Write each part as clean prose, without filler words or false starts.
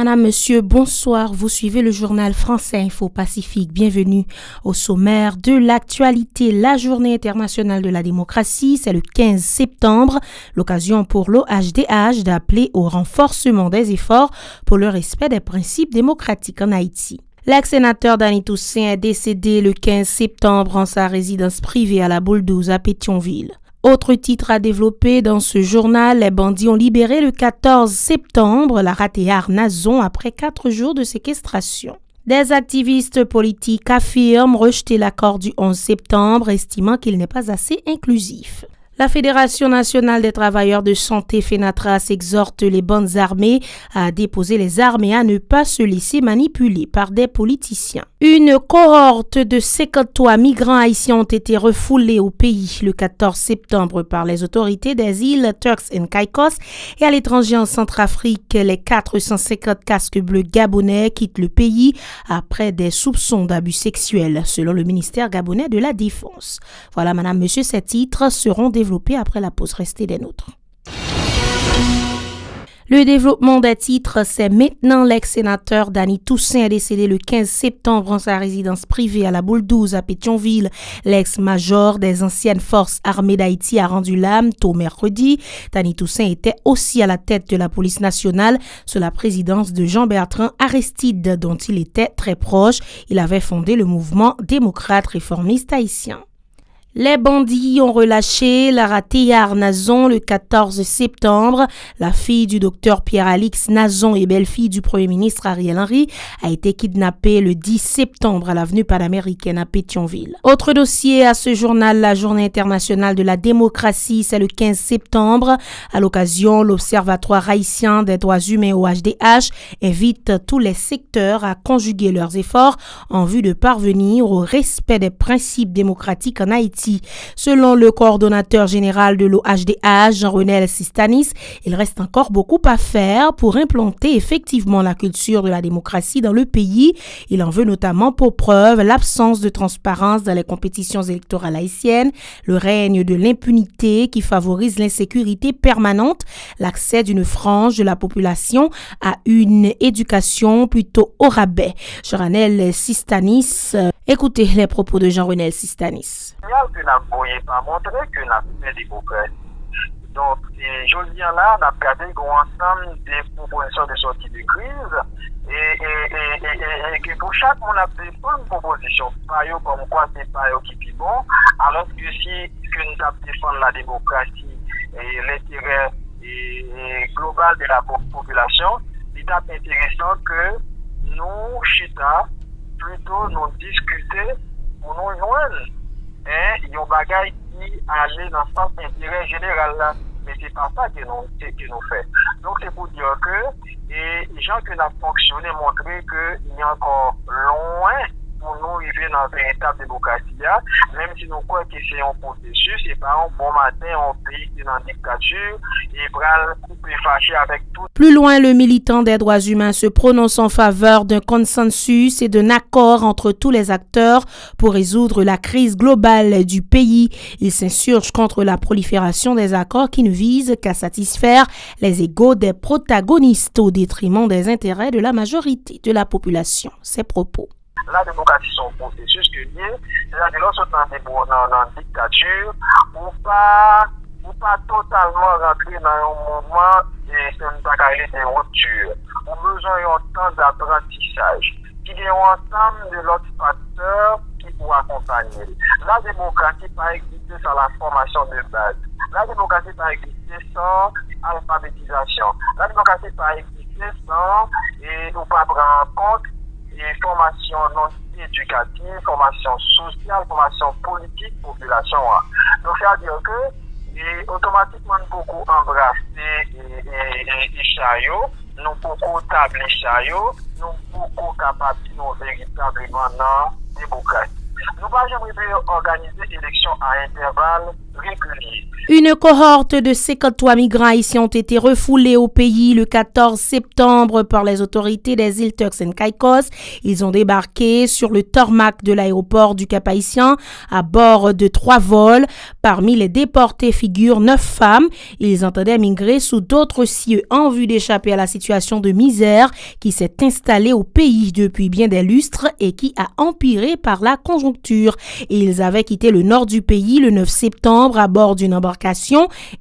Madame, Monsieur, bonsoir. Vous suivez le journal français Info Pacifique. Bienvenue au sommaire de l'actualité. La journée internationale de la démocratie, c'est le 15 septembre. L'occasion pour l'OHDH d'appeler au renforcement des efforts pour le respect des principes démocratiques en Haïti. L'ex-sénateur Danny Toussaint est décédé le 15 septembre en sa résidence privée à la Boule 12 à Pétionville. Autre titre à développer dans ce journal, les bandits ont libéré le 14 septembre la ratéare Nazon après 4 jours de séquestration. Des activistes politiques affirment rejeter l'accord du 11 septembre, estimant qu'il n'est pas assez inclusif. La Fédération nationale des travailleurs de santé FENATRAS exhorte les bandes armées à déposer les armes et à ne pas se laisser manipuler par des politiciens. Une cohorte de 53 migrants haïtiens ont été refoulés au pays le 14 septembre par les autorités des îles Turks and Caicos et à l'étranger en Centrafrique. Les 450 casques bleus gabonais quittent le pays après des soupçons d'abus sexuels, selon le ministère gabonais de la Défense. Voilà, madame, monsieur, ces titres seront développés après la pause. Restez des nôtres. Le développement des titres, c'est maintenant. L'ex-sénateur Danny Toussaint est décédé le 15 septembre en sa résidence privée à la Boule 12 à Pétionville. L'ex-major des anciennes forces armées d'Haïti a rendu l'âme tôt mercredi. Danny Toussaint était aussi à la tête de la police nationale sous la présidence de Jean-Bertrand Aristide, dont il était très proche. Il avait fondé le mouvement démocrate réformiste haïtien. Les bandits ont relâché la ratéare Nazon le 14 septembre. La fille du docteur Pierre-Alix Nazon et belle-fille du premier ministre Ariel Henry a été kidnappée le 10 septembre à l'avenue panaméricaine à Pétionville. Autre dossier à ce journal, la journée internationale de la démocratie, c'est le 15 septembre. À l'occasion, l'Observatoire haïtien des droits humains OHDH invite tous les secteurs à conjuguer leurs efforts en vue de parvenir au respect des principes démocratiques en Haïti. Selon le coordonnateur général de l'OHDH, Jean-Renel Sistanis, il reste encore beaucoup à faire pour implanter effectivement la culture de la démocratie dans le pays. Il en veut notamment pour preuve l'absence de transparence dans les compétitions électorales haïtiennes, le règne de l'impunité qui favorise l'insécurité permanente, l'accès d'une frange de la population à une éducation plutôt au rabais. Jean-Renel Sistanis, écoutez les propos de Jean-Renel Sistanis. Que n'a pas montré que n'a fait démocratie. Donc, je dis là, on a regardé ensemble des propositions de sortie de crise et que pour chaque monde a fait une proposition, pas comme quoi c'est pas qui est bon, alors que si que nous avons défendu la démocratie et l'intérêt global de la population, il est intéressant que nous, chita, plutôt nous discuter pour nous joindre. Il y a un bagage qui allait dans le sens intérêt général là, mais c'est pas ça que nous fait. Donc c'est pour dire que les gens qui ont fonctionné montré qu'il y a encore loin pour nous arriver dans une véritable démocratie là, même si nous croyons que c'est un processus, c'est pas un bon matin un pays qui est dans la dictature et bral couper fâché avec tout. Plus loin, le militant des droits humains se prononce en faveur d'un consensus et d'un accord entre tous les acteurs pour résoudre la crise globale du pays. Il s'insurge contre la prolifération des accords qui ne visent qu'à satisfaire les égos des protagonistes au détriment des intérêts de la majorité de la population. Ses propos. La démocratie, c'est un processus que lié, c'est-à-dire que lorsqu'on est dans une dictature, ou pas totalement rentrer dans un mouvement et c'est une bagaille de rupture. On a besoin d'un temps d'apprentissage. Il y a un ensemble de l'autre facteurs qui pour accompagner. La démocratie pas exister sans la formation de base. La démocratie pas exister sans alphabétisation. La démocratie pas exister sans et ou pas prendre en compte et formation non éducative, formation sociale, formation politique, population. Donc, c'est-à-dire que automatiquement, nous beaucoup embrasser les chariots, nous beaucoup tabler les chariots, nous beaucoup capables de véritablement dans la démocratie. Nous ne pouvons jamais organiser élection à intervalles réguliers. Une cohorte de 53 migrants haïtiens ont été refoulés au pays le 14 septembre par les autorités des îles Turks et Caicos. Ils ont débarqué sur le tarmac de l'aéroport du Cap-Haïtien à bord de 3 vols. Parmi les déportés figurent 9 femmes. Ils entendaient migrer sous d'autres cieux en vue d'échapper à la situation de misère qui s'est installée au pays depuis bien des lustres et qui a empiré par la conjoncture. Ils avaient quitté le nord du pays le 9 septembre à bord d'une embarcation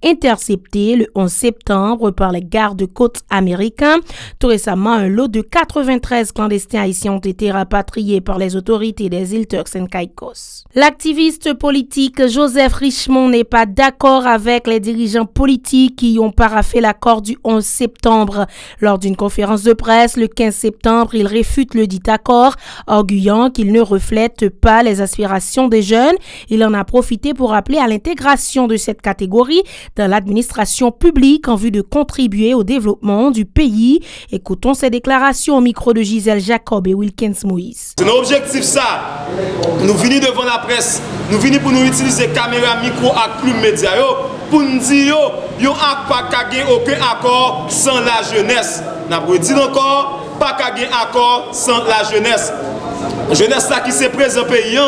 interceptée le 11 septembre par les gardes-côtes américains. Tout récemment, un lot de 93 clandestins haïtiens ont été rapatriés par les autorités des îles Turks et Caicos. L'activiste politique Joseph Richemont n'est pas d'accord avec les dirigeants politiques qui ont paraphé l'accord du 11 septembre. Lors d'une conférence de presse le 15 septembre, il réfute le dit accord, arguant qu'il ne reflète pas les aspirations des jeunes. Il en a profité pour appeler à l'intégration de cette catégorie dans l'administration publique en vue de contribuer au développement du pays. Écoutons ces déclarations au micro de Gisèle Jacob et Wilkins Moïse. C'est notre objectif ça. Nous venons devant la presse, nous venons pour nous utiliser caméra, micro et plume média pour nous dire yo pas gagner aucun accord sans la jeunesse. N'a pas dit encore pas gagner accord sans la jeunesse. Jeunesse là qui se présente pays.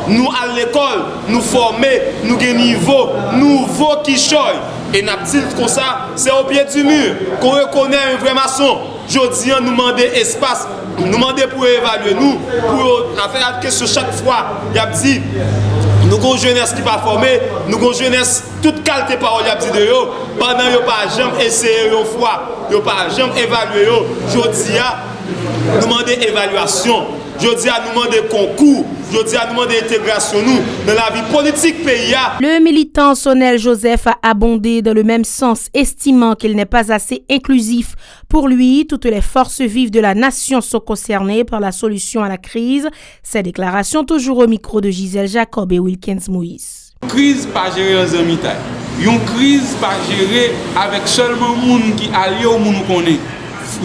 Nous à l'école, nous former, nous avons niveau, nouveau qui choy. Et nous dit comme ça, c'est au pied du mur qu'on reconnaît un vrai maçon. Jodi, nous demandons espace, nous demandons pour évaluer nous, pour faire la question chaque fois. Il y a dit, nous avons une jeunesse qui pas formée, nous avons une jeunesse toute qualité parole, il y a dit de eux, pendant qu'ils n'ont pas jamais essayé une fois, ils n'ont pas jamais évalué. Jodi, nous demandons évaluation. Je dis à nous demander concours, je dis à nous demander intégration nous dans la vie politique pays. Le militant Sonel Joseph a abondé dans le même sens, estimant qu'il n'est pas assez inclusif. Pour lui, toutes les forces vives de la nation sont concernées par la solution à la crise. Ces déclarations toujours au micro de Gisèle Jacob et Wilkins Moïse. Crise pas gérée en zamitaille. Une crise pas gérée avec seulement monde qui allié au monde qu'on est.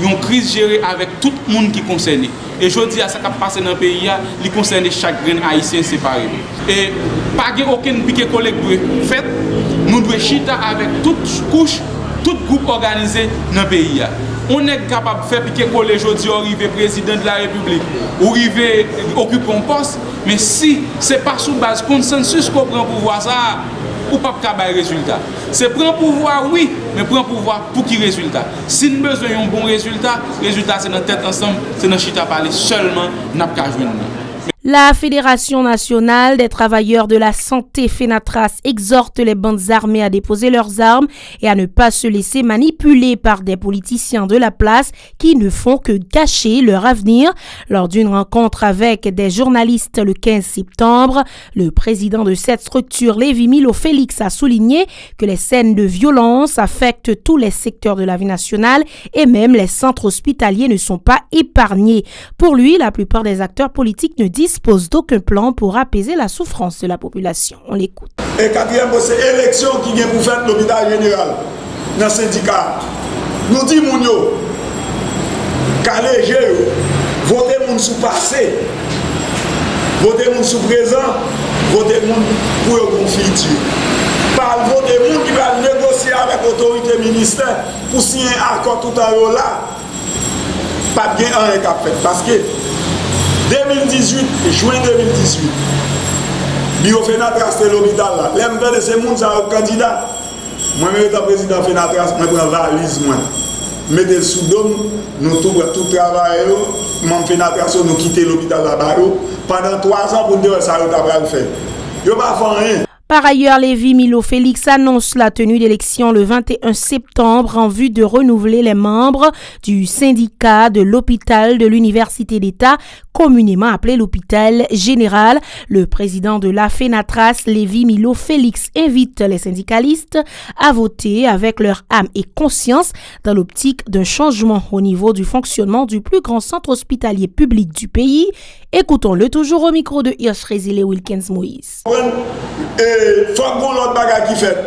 Une crise gérée avec tout le monde qui est concerné. Et je dis à ce qui passe dans le pays, il concerne chaque grain haïtien séparé. Et pas aucun piqué collègue doit fait, nous devons chita avec toute couche, tout groupe organisé dans le pays. On est capable de faire piquer coller aujourd'hui, arriver président de la République, ou arriver occuper un poste, mais si ce n'est pas sous base consensus qu'on prend pouvoir ça, ou pas de résultat. C'est prendre pouvoir, oui, mais prendre pouvoir pour qui résultat. Si nous avons besoin d'un bon résultat, c'est notre tête ensemble, c'est notre chita parler seulement, nous n'avons qu'à jouer. La Fédération nationale des travailleurs de la santé FENATRAS exhorte les bandes armées à déposer leurs armes et à ne pas se laisser manipuler par des politiciens de la place qui ne font que gâcher leur avenir. Lors d'une rencontre avec des journalistes le 15 septembre, le président de cette structure, Lévi Milo Félix, a souligné que les scènes de violence affectent tous les secteurs de la vie nationale et même les centres hospitaliers ne sont pas épargnés. Pour lui, la plupart des acteurs politiques ne disposent d'aucun plan pour apaiser la souffrance de la population. On l'écoute. Et quatrième, c'est l'élection qui vient pour faire l'hôpital général dans le syndicat. Nous disons, qu'alléger, votez moun sous passé, votez moun sous présent, votez moun pour le futur. Par voter moun qui va négocier avec l'autorité ministère pour signer un accord tout à l'heure là, pas bien un fait. Parce que 2018, juin 2018, Bio FENATRAS c'était l'hôpital là. L'aime de ces gens, c'est candidat. Moi-même, étant président FENATRAS, je prends valise. Mettez sous dôme, nous tout travail, mon FENATRAS, nous quittons l'hôpital là-bas. Pendant 3 ans pour dire ça, nous avons fait. Nous n'avons pas fait rien. Par ailleurs, Lévi Milo Félix annonce la tenue d'élections le 21 septembre en vue de renouveler les membres du syndicat de l'hôpital de l'Université d'État, communément appelé l'hôpital général. Le président de la FENATRAS, Lévi Milo Félix, invite les syndicalistes à voter avec leur âme et conscience dans l'optique d'un changement au niveau du fonctionnement du plus grand centre hospitalier public du pays. Écoutons-le toujours au micro de Hirsch Résil et Wilkins Moïse. Il faut que l'autre bagage qui fait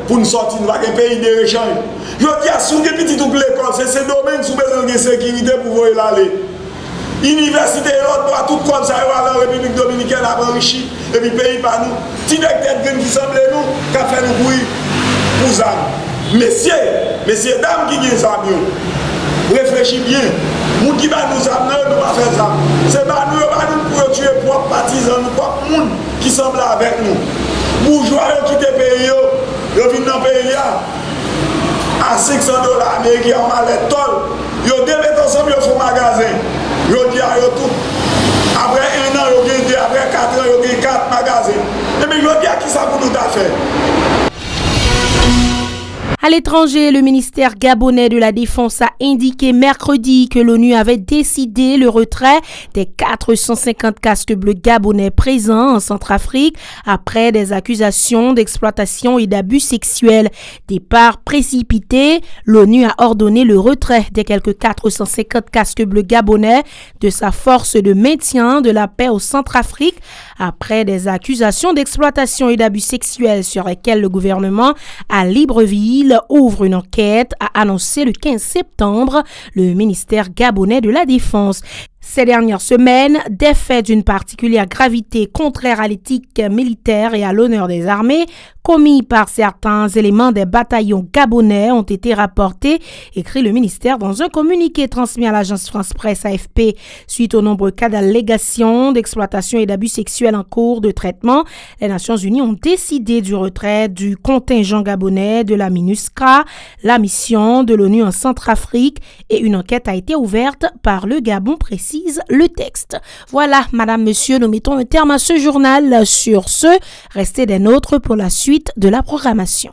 pour nous sortir de un pays de échange. Je dis à ceux qui petit tout l'école, c'est ce domaine sous besoin de sécurité pour vous aller. Université l'autre doit tout comme ça à la République dominicaine à enrichi et puis pays par nous. Ti nek tête graine qui semble nous qu'a fait nous bruit pour ça. Messieurs dames qui gagnent ça réfléchis bien. Moun qui va nous amener nous pas faire ça. C'est pas nous pour tuer propres partisans, nous propres monde qui semble avec nous. Bourgeois qui quittent le pays, ils viennent dans le pays à $500 américains en mallette toll. Ils démettent ensemble, ils font magasin. Ils disent à tout. Après 1 an, ils ont 2, après 4 ans, ils ont 4 magasins. Et bien, ils disent à qui ça pour nous faire. À l'étranger, le ministère gabonais de la Défense a indiqué mercredi que l'ONU avait décidé le retrait des 450 casques bleus gabonais présents en Centrafrique après des accusations d'exploitation et d'abus sexuels. Départ précipité, l'ONU a ordonné le retrait des quelques 450 casques bleus gabonais de sa force de maintien de la paix au Centrafrique après des accusations d'exploitation et d'abus sexuels sur lesquelles le gouvernement à Libreville ouvre une enquête, a annoncé le 15 septembre le ministère gabonais de la Défense. Ces dernières semaines, des faits d'une particulière gravité contraire à l'éthique militaire et à l'honneur des armées, commis par certains éléments des bataillons gabonais, ont été rapportés, écrit le ministère dans un communiqué transmis à l'agence France-Presse AFP. Suite aux nombreux cas d'allégations d'exploitation et d'abus sexuels en cours de traitement, les Nations Unies ont décidé du retrait du contingent gabonais de la MINUSCA, la mission de l'ONU en Centrafrique, et une enquête a été ouverte par le Gabon, précise le texte. Voilà, madame, monsieur, nous mettons un terme à ce journal. Sur ce, restez des nôtres pour la suite de la programmation.